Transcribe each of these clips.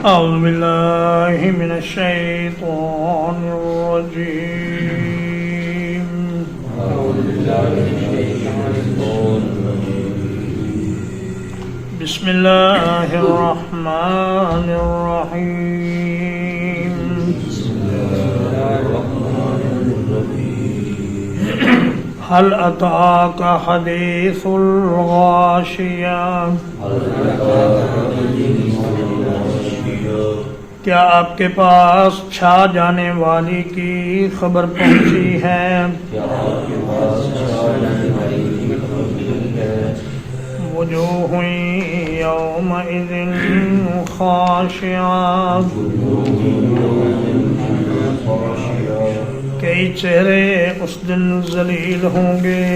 أعوذ بالله من الشيطان الرجيم. بسم الله الرحمن الرحيم. هل أتاك حديث الغاشية؟ کیا آپ کے پاس چھا جانے والی کی خبر پہنچی ہے؟ وجوہ یومئذ خاشعہ، کئی چہرے اس دن ذلیل ہوں گے.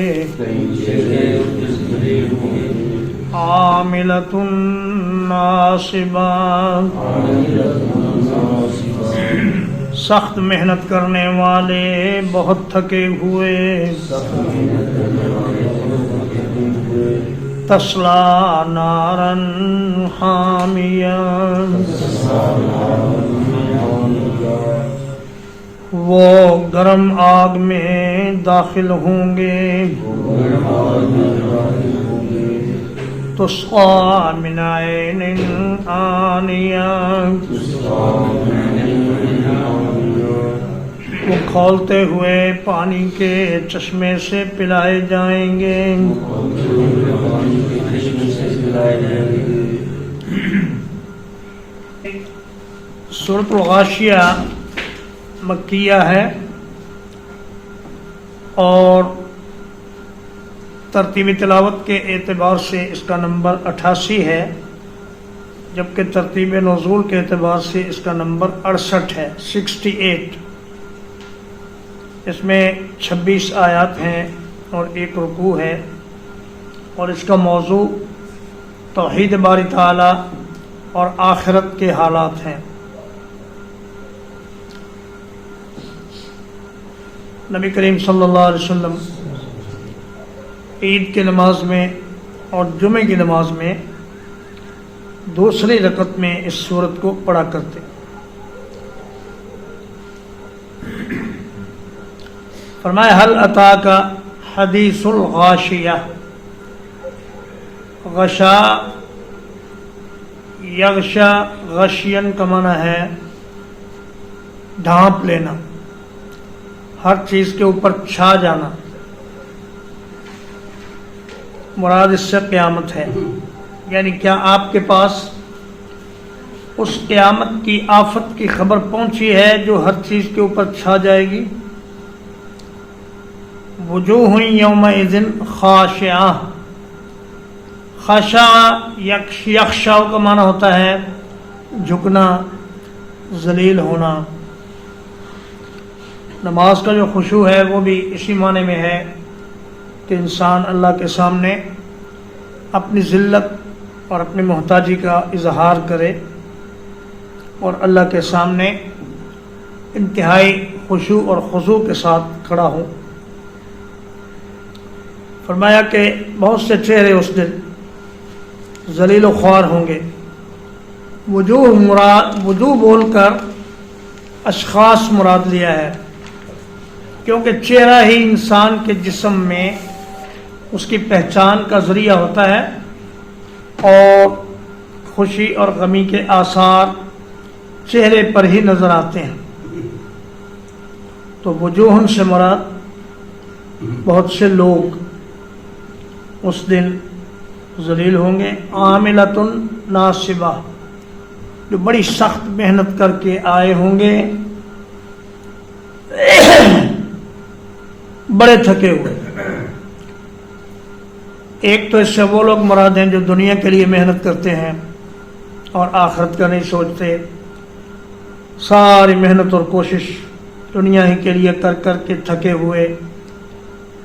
عاملۃ ناصبہ، سخت محنت کرنے والے، بہت تھکے ہوئے. تصلیٰ نارا حامیہ، وہ گرم آگ میں داخل ہوں گے. تسقیٰ من عین آنیہ، وہ کھولتے ہوئے پانی کے چشمے سے پلائے جائیں گے. سورۃ الغاشیہ مکیہ ہے اور ترتیبی تلاوت کے اعتبار سے اس کا نمبر 88 ہے، جبکہ ترتیب نزول کے اعتبار سے اس کا نمبر 68 ہے، 68. اس میں 26 آیات ہیں اور ایک رکوع ہے، اور اس کا موضوع توحید باری تعالی اور آخرت کے حالات ہیں. نبی کریم صلی اللہ علیہ وسلم عید کی نماز میں اور جمعے کی نماز میں دوسری رکعت میں اس سورت کو پڑھا کرتے. فرمایا حل اتاک حدیث الغاشیہ. غشا یغشا غشین کا معنی ہے ڈھانپ لینا، ہر چیز کے اوپر چھا جانا. مراد اس سے قیامت ہے، یعنی کیا آپ کے پاس اس قیامت کی آفت کی خبر پہنچی ہے جو ہر چیز کے اوپر چھا جائے گی؟ وجوہ یومئذ خاشعہ، خاشعہ یخشع کا معنی ہوتا ہے جھکنا، ذلیل ہونا. نماز کا جو خشوع ہے وہ بھی اسی معنی میں ہے کہ انسان اللہ کے سامنے اپنی ذلت اور اپنی محتاجی کا اظہار کرے اور اللہ کے سامنے انتہائی خشوع اور خضوع کے ساتھ کھڑا ہوں. فرمایا کہ بہت سے چہرے اس دن ذلیل و خوار ہوں گے. وجوہ بول کر اشخاص مراد لیا ہے، کیونکہ چہرہ ہی انسان کے جسم میں اس کی پہچان کا ذریعہ ہوتا ہے، اور خوشی اور غمی کے آثار چہرے پر ہی نظر آتے ہیں. تو وجوہن سے مراد بہت سے لوگ اس دن ذلیل ہوں گے. عاملۃ ناصبہ، جو بڑی سخت محنت کر کے آئے ہوں گے، بڑے تھکے ہوئے. ایک تو اس سے وہ لوگ مراد ہیں جو دنیا کے لیے محنت کرتے ہیں اور آخرت کا نہیں سوچتے، ساری محنت اور کوشش دنیا ہی کے لیے کر کر کے تھکے ہوئے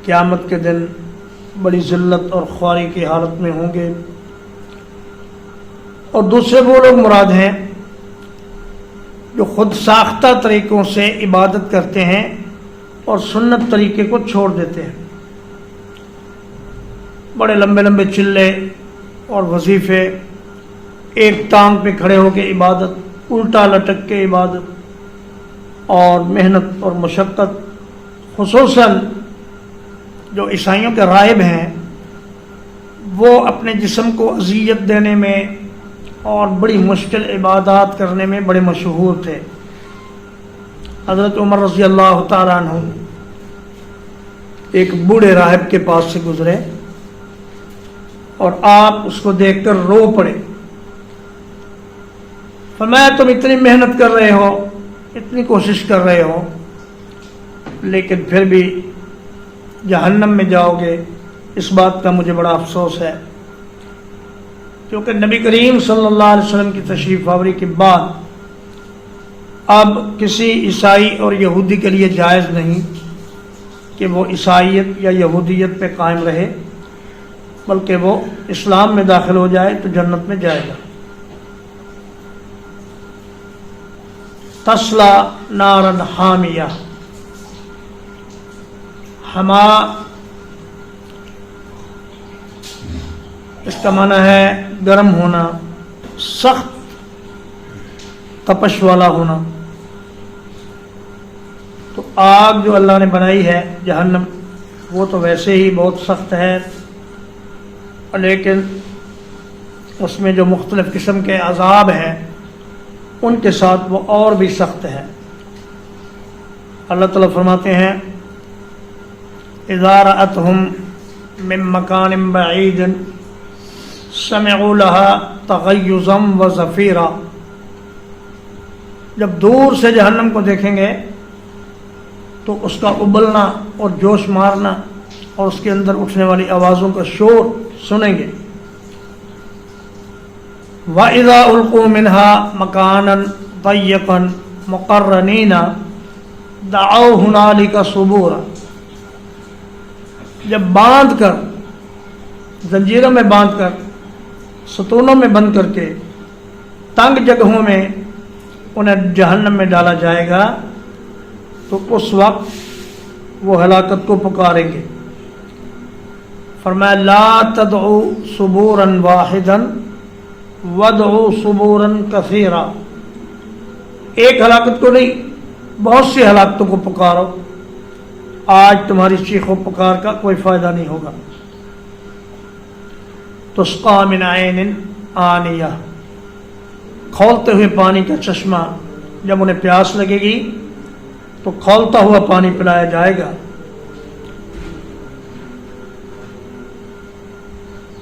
قیامت کے دن بڑی ذلت اور خواری کی حالت میں ہوں گے. اور دوسرے وہ لوگ مراد ہیں جو خود ساختہ طریقوں سے عبادت کرتے ہیں اور سنت طریقے کو چھوڑ دیتے ہیں. بڑے لمبے لمبے چلے اور وظیفے، ایک ٹانگ پہ کھڑے ہو کے عبادت، الٹا لٹک کے عبادت اور محنت اور مشقت، خصوصاً جو عیسائیوں کے راہب ہیں وہ اپنے جسم کو اذیت دینے میں اور بڑی مشکل عبادات کرنے میں بڑے مشہور تھے۔ حضرت عمر رضی اللہ تعالیٰ عنہ ایک بوڑھے راہب کے پاس سے گزرے اور آپ اس کو دیکھ کر رو پڑے۔ فرمایا تم اتنی محنت کر رہے ہو، اتنی کوشش کر رہے ہو، لیکن پھر بھی جہنم میں جاؤ گے، اس بات کا مجھے بڑا افسوس ہے، کیونکہ نبی کریم صلی اللہ علیہ وسلم کی تشریف آوری کے بعد اب کسی عیسائی اور یہودی کے لیے جائز نہیں کہ وہ عیسائیت یا یہودیت پہ قائم رہے، بلکہ وہ اسلام میں داخل ہو جائے تو جنت میں جائے گا۔ تسلا نارن حامیہ، حما اس کا معنی ہے گرم ہونا، سخت تپش والا ہونا۔ تو آگ جو اللہ نے بنائی ہے جہنم، وہ تو ویسے ہی بہت سخت ہے، لیکن اس میں جو مختلف قسم کے عذاب ہیں ان کے ساتھ وہ اور بھی سخت ہے۔ اللہ تعالیٰ فرماتے ہیں اذا رأتهم من مکان بعید سمعوا لها تغیظا وزفیرا، جب دور سے جہنم کو دیکھیں گے تو اس کا ابلنا اور جوش مارنا اور اس کے اندر اٹھنے والی آوازوں کا شور سنیں گے۔ وَإِذَا أُلْقُوا مِنْهَا مَكَانًا ضَيِّقًا مُقَرَّنِينَ دَعَوْا هُنَالِكَ ثُبُورًا، جب باندھ کر، زنجیروں میں باندھ کر، ستونوں میں بند کر کے تنگ جگہوں میں انہیں جہنم میں ڈالا جائے گا تو اس وقت وہ ہلاکت کو پکاریں گے۔ فرمایا لا تدعوا ثبورا واحدا وادعوا ثبورا کثیرا، ایک ہلاکت کو نہیں بہت سی ہلاکتوں کو پکارو، آج تمہاری چیخ و پکار کا کوئی فائدہ نہیں ہوگا۔ تسقى من عین آنیہ، کھولتے ہوئے پانی کا چشمہ، جب انہیں پیاس لگے گی تو کھولتا ہوا پانی پلایا جائے گا۔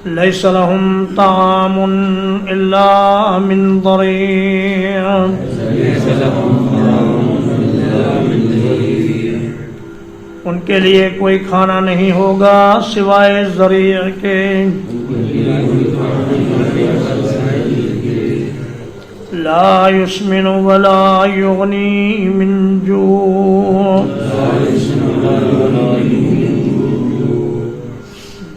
لیس لهم طعام الا من ضریع، ان کے لیے کوئی کھانا نہیں ہوگا سوائے ذریع کے۔ لا يسمن ولا يغنی من جوع،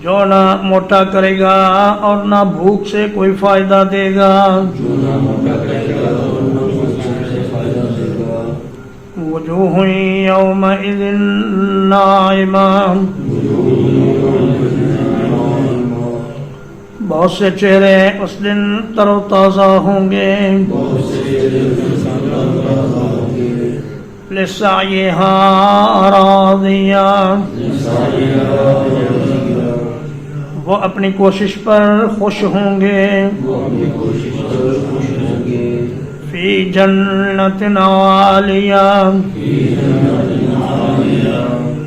جو نہ موٹا کرے گا اور نہ بھوک سے کوئی فائدہ دے گا۔ وجوہ یومئذ ناعمہ، بہت سے چہرے اس دن تر و تازہ ہوں گے۔ لسعیہا راضیہ، وہ اپنی کوشش پر خوش ہوں گے۔ فی جنت عالیہ،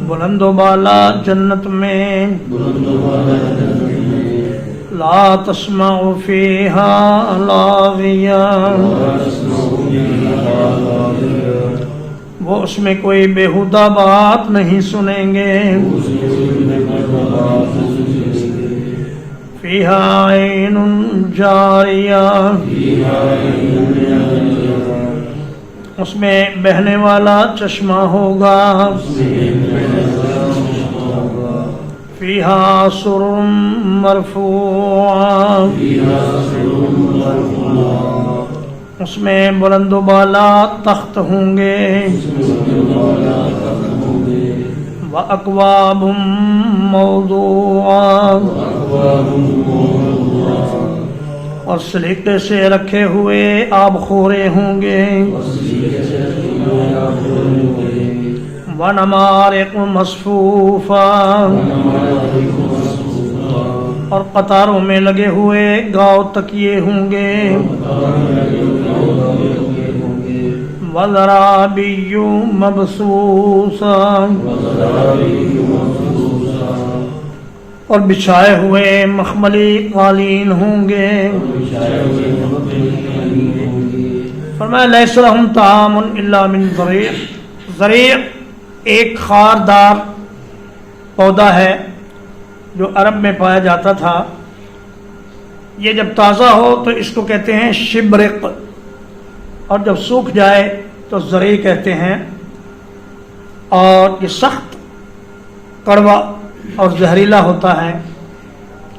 بلند و بالا جنت میں۔ لا تسمع فیہا لاغیہ، وہ اس میں کوئی بیہودہ بات نہیں سنیں گے۔ فیہا عین جاریہ، اس میں بہنے والا چشمہ ہوگا۔ فیہا سرر مرفوعہ، اس میں بلند و بالا تخت ہوں گے۔ وَأَكْوَابٌ مَوْضُوعَةٌ، اور سلیقے سے رکھے ہوئے آب خورے ہوں گے وَنَمَارِقُ مَصْفُوفًا اور قطاروں میں لگے ہوئے گاؤ تکیے ہوں گے وَزَرَابِيُّ مَبْثُوثًا اور بچھائے ہوئے مخملی قالین ہوں گے فرمایا لیس لہم طعام الا من ضریع ضریع ایک خاردار پودا ہے جو عرب میں پایا جاتا تھا. یہ جب تازہ ہو تو اس کو کہتے ہیں شبرق اور جب سوکھ جائے تو زرعی کہتے ہیں. اور یہ سخت کڑوا اور زہریلا ہوتا ہے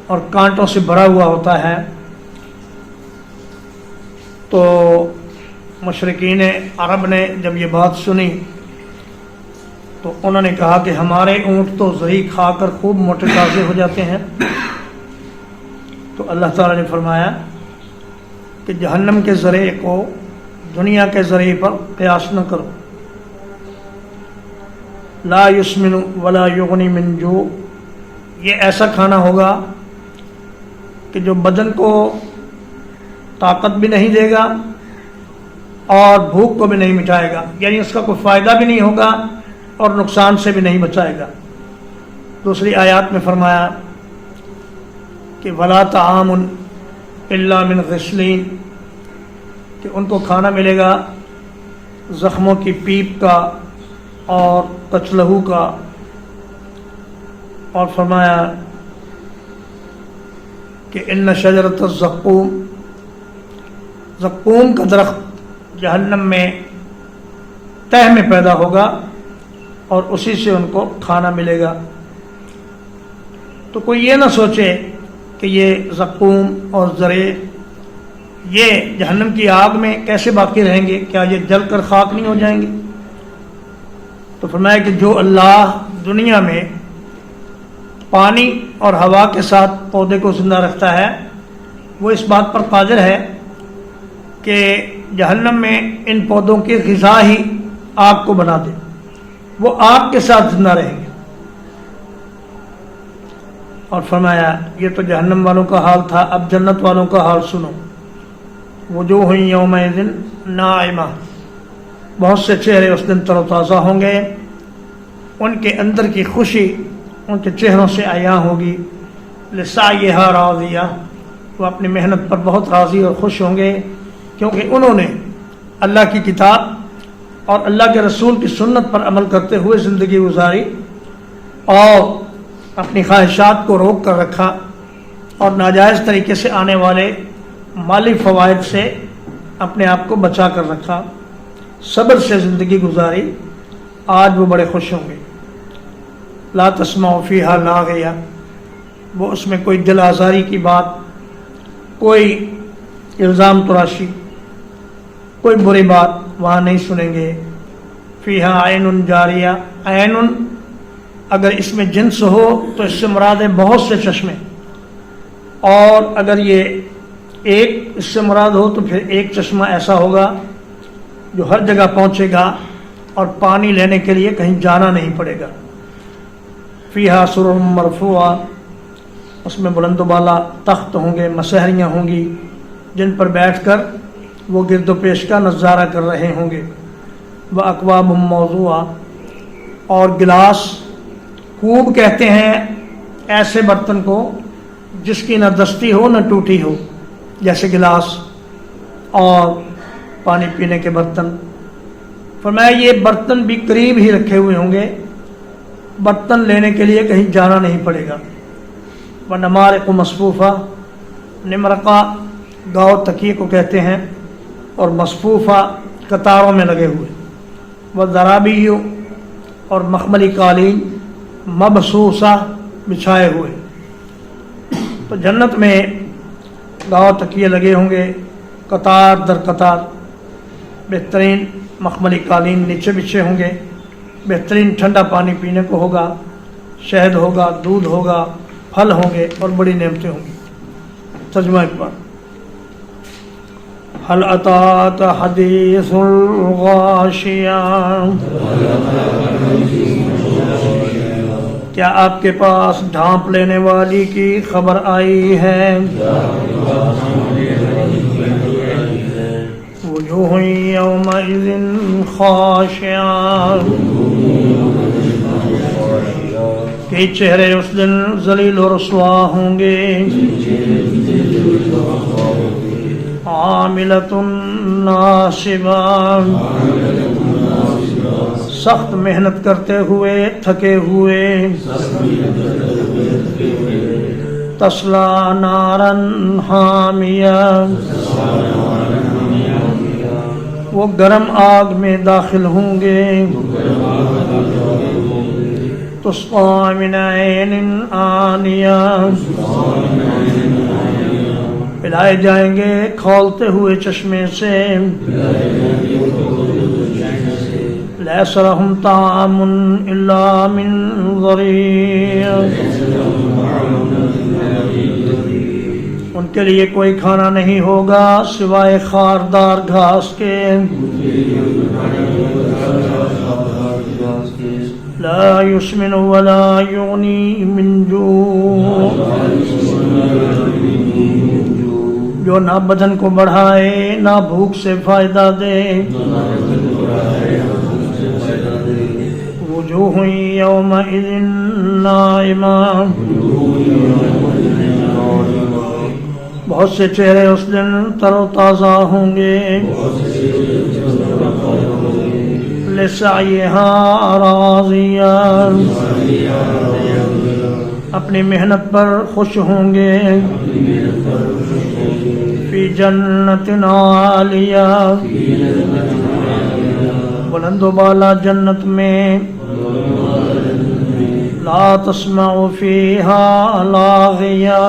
اور کانٹوں سے بھرا ہوا ہوتا ہے. تو مشرکین عرب نے جب یہ بات سنی تو انہوں نے کہا کہ ہمارے اونٹ تو زرعی کھا کر خوب موٹے تازے ہو جاتے ہیں. تو اللہ تعالیٰ نے فرمایا کہ جہنم کے ذریعے کو دنیا کے ذریعے پر قیاس نہ کرو. لا یسمن ولا یغنی من جوع یہ ایسا کھانا ہوگا کہ جو بدن کو طاقت بھی نہیں دے گا اور بھوک کو بھی نہیں مٹائے گا، یعنی اس کا کوئی فائدہ بھی نہیں ہوگا اور نقصان سے بھی نہیں بچائے گا. دوسری آیات میں فرمایا کہ ولا طعام الا من غسلین کہ ان کو کھانا ملے گا زخموں کی پیپ کا اور کچلہو کا. اور فرمایا کہ ان شجرۃ الزقوم زقوم کا درخت جہنم میں تہ میں پیدا ہوگا اور اسی سے ان کو کھانا ملے گا. تو کوئی یہ نہ سوچے کہ یہ زقوم اور زرع یہ جہنم کی آگ میں کیسے باقی رہیں گے، کیا یہ جل کر خاک نہیں ہو جائیں گے؟ تو فرمایا کہ جو اللہ دنیا میں پانی اور ہوا کے ساتھ پودے کو زندہ رکھتا ہے وہ اس بات پر قادر ہے کہ جہنم میں ان پودوں کی غذا ہی آگ کو بنا دے، وہ آگ کے ساتھ زندہ رہیں گے. اور فرمایا یہ تو جہنم والوں کا حال تھا، اب جنت والوں کا حال سنو. وجوہ یومئذ ناعمہ بہت سے چہرے اس دن تر و تازہ ہوں گے، ان کے اندر کی خوشی ان کے چہروں سے عیاں ہوگی. لسعیہا راضیہ وہ اپنی محنت پر بہت راضی اور خوش ہوں گے کیونکہ انہوں نے اللہ کی کتاب اور اللہ کے رسول کی سنت پر عمل کرتے ہوئے زندگی گزاری اور اپنی خواہشات کو روک کر رکھا اور ناجائز طریقے سے آنے والے مالی فوائد سے اپنے آپ کو بچا کر رکھا، صبر سے زندگی گزاری. آج وہ بڑے خوش ہوں گے. لا تسمع فیہا لاغیہ وہ اس میں کوئی دل آزاری کی بات، کوئی الزام تراشی، کوئی بری بات وہاں نہیں سنیں گے. فیہا عین جاریہ عین اگر اس میں جنس ہو تو اس سے مراد ہے بہت سے چشمے، اور اگر یہ ایک اس سے مراد ہو تو پھر ایک چشمہ ایسا ہوگا جو ہر جگہ پہنچے گا اور پانی لینے کے لیے کہیں جانا نہیں پڑے گا. فیہا سرر مرفوعہ اس میں بلند و بالا تخت ہوں گے، مسہریاں ہوں گی جن پر بیٹھ کر وہ گرد و پیش کا نظارہ کر رہے ہوں گے. واکواب موضوعہ اور گلاس کوب کہتے ہیں ایسے برتن کو جس کی نہ دستی ہو نہ ٹوٹی ہو، جیسے گلاس اور پانی پینے کے برتن. فرمایا یہ برتن بھی قریب ہی رکھے ہوئے ہوں گے، برتن لینے کے لیے کہیں جانا نہیں پڑے گا. وَنَمَارِقُ مَصْفُوفَةٌ نمرقہ گاؤ تکیے کو کہتے ہیں اور مصفوفہ قطاروں میں لگے ہوئے. وَزَرَابِيُّ اور مخملی قالین مبثوثہ بچھائے ہوئے. تو جنت میں گاؤ تکیے لگے ہوں گے قطار در قطار، بہترین مخملی قالین نیچے بچھے ہوں گے، بہترین ٹھنڈا پانی پینے کو ہوگا، شہد ہوگا، دودھ ہوگا، پھل ہوں گے اور بڑی نعمتیں ہوں گی. ترجمہ ایک بار هل أتاك حديث الغاشية کیا آپ کے پاس ڈھانپ لینے والی کی خبر آئی ہے؟ وجوہ یومئذ خاشعہ کہ چہرے اس دن ذلیل و رسوا ہوں گے. عاملۃ ناصبہ سخت محنت کرتے ہوئے تھکے ہوئے. تصلی نارا حامیہ وہ گرم آگ میں داخل ہوں گے. تسقی من عین آنیہ پلائے جائیں گے کھولتے ہوئے چشمے سے. لیس لہم طعام الا من ضریع ان کے لیے کوئی کھانا نہیں ہوگا سوائے خاردار گھاس کے. لا یسمن ولا یغنی من جوع جو نہ بدن کو بڑھائے نہ بھوک سے فائدہ دے. وجوہ یومئذ ناعمہ بہت سے چہرے اس دن تر و تازہ ہوں گے. لسعیہا راضیہ اپنی محنت پر خوش ہوں گے. فی جنت عالیہ بلند و بالا جنت میں. لا تسمع فیہا لاغیہ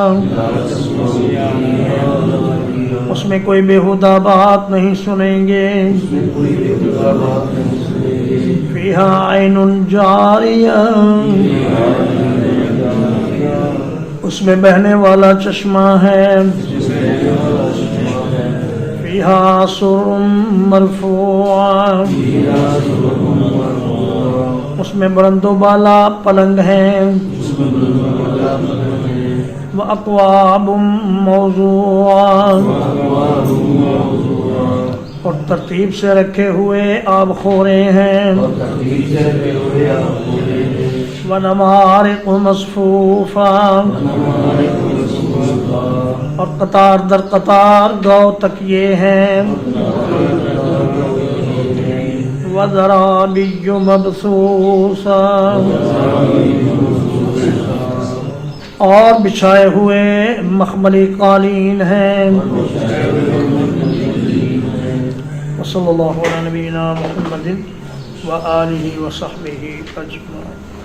اس میں کوئی بیہودہ بات نہیں سنیں گے. فیہا عین جاریہ اس میں بہنے والا چشمہ ہے. فیہا سرر مرفوعہ اس میں بلند و بالا پلنگ ہیں. وَأَكْوَابٌ مَوْضُوعَةٌ اور ترتیب سے رکھے ہوئے آب خورے ہیں. وَنَمَارِقُ مَصْفُوفَةٌ اور قطار در قطار گو تکیے ہیں. وَزَرَابِيُّ مَبْثُوثَةٌ اور بچھائے ہوئے مخملی قالین ہیں. وصلی اللہ علی نبینا محمد وآلہ وصحبہ اجمعین.